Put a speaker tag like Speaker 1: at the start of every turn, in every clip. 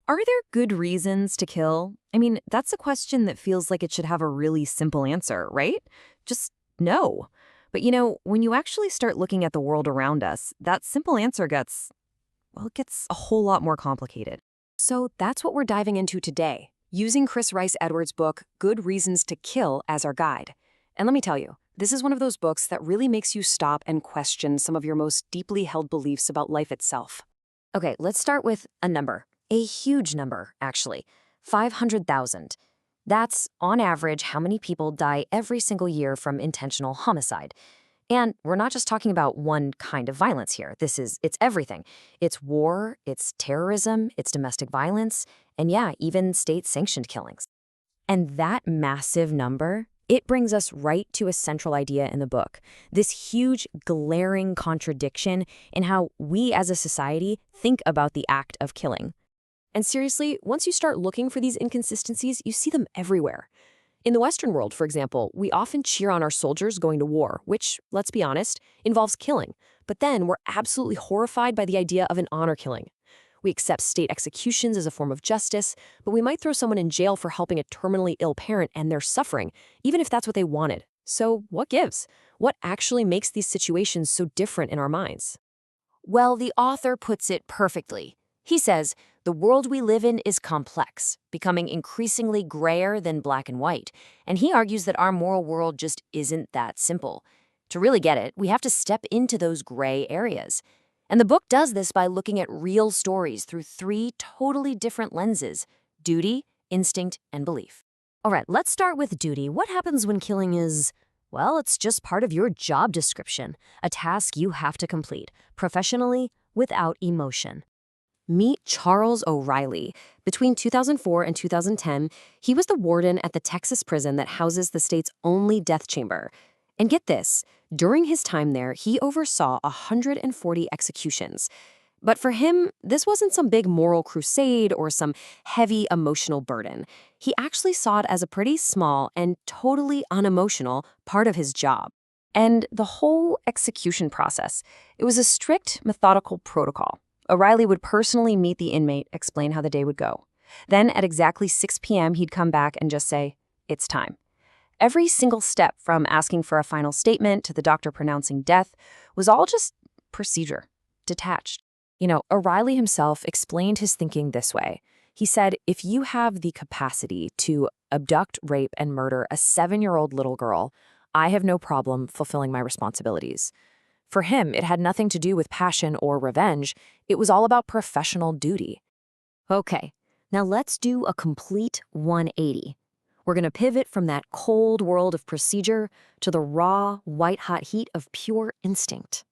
Speaker 1: Are there good reasons to kill? I mean, that's a question that feels like it should have a really simple answer, right? Just no. But when you actually start looking at the world around us, that simple answer it gets a whole lot more complicated.
Speaker 2: So that's what we're diving into today, using Chris Rice Edwards' book, Good Reasons to Kill, as our guide. And let me tell you, this is one of those books that really makes you stop and question some of your most deeply held beliefs about life itself.
Speaker 3: Okay, let's start with a number. A huge number, actually. 500,000. That's, on average, how many people die every single year from intentional homicide. And we're not just talking about one kind of violence here. It's everything. It's war, it's terrorism, it's domestic violence, and yeah, even state-sanctioned killings. And that massive number, it brings us right to a central idea in the book. This huge, glaring contradiction in how we as a society think about the act of killing.
Speaker 2: And seriously, once you start looking for these inconsistencies, you see them everywhere. In the Western world, for example, we often cheer on our soldiers going to war, which, let's be honest, involves killing. But then we're absolutely horrified by the idea of an honor killing. We accept state executions as a form of justice, but we might throw someone in jail for helping a terminally ill parent and their suffering, even if that's what they wanted. So what gives? What actually makes these situations so different in our minds?
Speaker 3: Well, the author puts it perfectly. He says, the world we live in is complex, becoming increasingly grayer than black and white, and he argues that our moral world just isn't that simple. To really get it, we have to step into those gray areas. And the book does this by looking at real stories through 3 totally different lenses: duty, instinct, and belief. All right, let's start with duty. What happens when killing is, well, it's just part of your job description, a task you have to complete, professionally, without emotion. Meet Charles O'Reilly. Between 2004 and 2010, he was the warden at the Texas prison that houses the state's only death chamber. And get this, during his time there, he oversaw 140 executions. But for him, this wasn't some big moral crusade or some heavy emotional burden. He actually saw it as a pretty small and totally unemotional part of his job. And the whole execution process, it was a strict, methodical protocol. O'Reilly would personally meet the inmate, explain how the day would go. Then at exactly 6 p.m., he'd come back and just say, "It's time." Every single step, from asking for a final statement to the doctor pronouncing death, was all just procedure, detached. O'Reilly himself explained his thinking this way. He said, if you have the capacity to abduct, rape, and murder a 7-year-old little girl, I have no problem fulfilling my responsibilities. For him, it had nothing to do with passion or revenge. It was all about professional duty. Okay, now let's do a complete 180. We're going to pivot from that cold world of procedure to the raw, white-hot heat of pure instinct.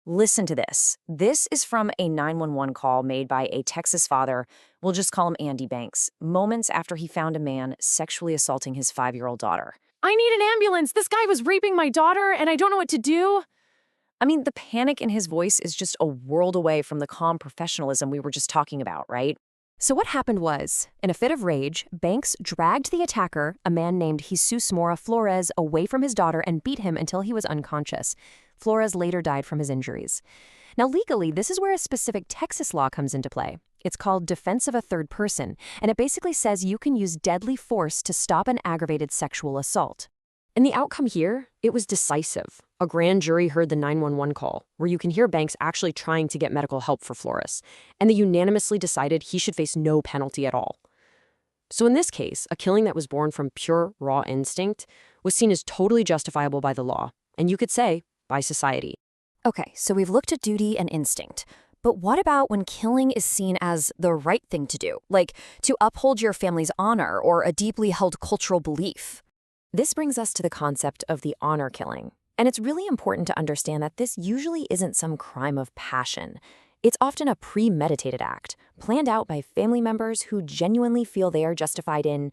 Speaker 3: Listen to this. This is from a 911 call made by a Texas father, we'll just call him Andy Banks, moments after he found a man sexually assaulting his 5-year-old daughter.
Speaker 2: I need an ambulance! This guy was raping my daughter, and I don't know what to do!
Speaker 3: I mean, the panic in his voice is just a world away from the calm professionalism we were just talking about, right?
Speaker 2: So what happened was, in a fit of rage, Banks dragged the attacker, a man named Jesus Mora Flores, away from his daughter and beat him until he was unconscious. Flores later died from his injuries. Now, legally, this is where a specific Texas law comes into play. It's called defense of a third person, and it basically says you can use deadly force to stop an aggravated sexual assault. And the outcome here, it was decisive. A grand jury heard the 911 call, where you can hear Banks actually trying to get medical help for Flores, and they unanimously decided he should face no penalty at all. So in this case, a killing that was born from pure, raw instinct was seen as totally justifiable by the law, and you could say, by society.
Speaker 3: Okay, so we've looked at duty and instinct. But what about when killing is seen as the right thing to do, like to uphold your family's honor or a deeply held cultural belief? This brings us to the concept of the honor killing. And it's really important to understand that this usually isn't some crime of passion. It's often a premeditated act, planned out by family members who genuinely feel they are justified in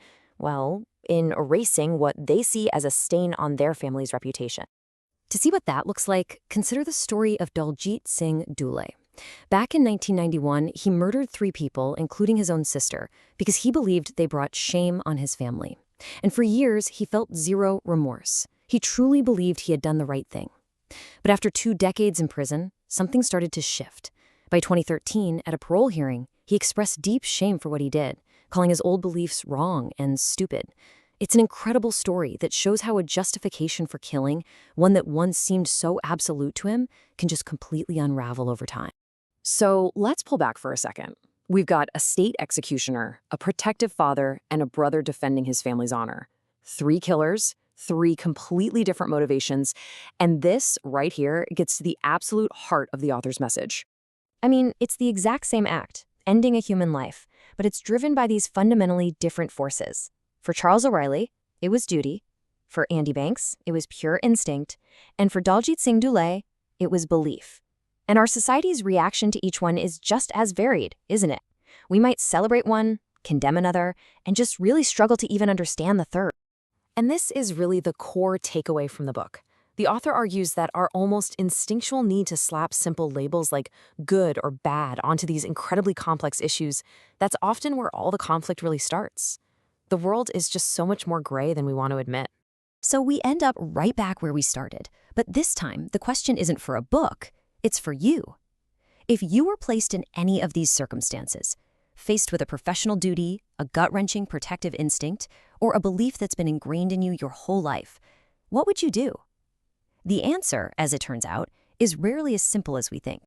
Speaker 3: erasing what they see as a stain on their family's reputation. To see what that looks like, consider the story of Daljit Singh Dule. Back in 1991, he murdered 3 people, including his own sister, because he believed they brought shame on his family. And for years, he felt zero remorse. He truly believed he had done the right thing. But after 2 decades in prison, something started to shift. By 2013, at a parole hearing,
Speaker 1: He expressed deep shame for what he did, calling his old beliefs wrong and stupid. It's an incredible story that shows how a justification for killing, one that once seemed so absolute to him, can just completely unravel over time.
Speaker 2: So let's pull back for a second. We've got a state executioner, a protective father, and a brother defending his family's honor. 3 killers, 3 completely different motivations, and this right here gets to the absolute heart of the author's message.
Speaker 1: I mean, it's the exact same act, ending a human life, but it's driven by these fundamentally different forces. For Charles O'Reilly, it was duty. For Andy Banks, it was pure instinct. And for Daljit Singh Dulé, it was belief. And our society's reaction to each one is just as varied, isn't it? We might celebrate one, condemn another, and just really struggle to even understand the third.
Speaker 2: And this is really the core takeaway from the book. The author argues that our almost instinctual need to slap simple labels like good or bad onto these incredibly complex issues, that's often where all the conflict really starts. The world is just so much more gray than we want to admit.
Speaker 1: So we end up right back where we started. But this time, the question isn't for a book, it's for you. If you were placed in any of these circumstances, faced with a professional duty, a gut-wrenching protective instinct, or a belief that's been ingrained in you your whole life, what would you do? The answer, as it turns out, is rarely as simple as we think.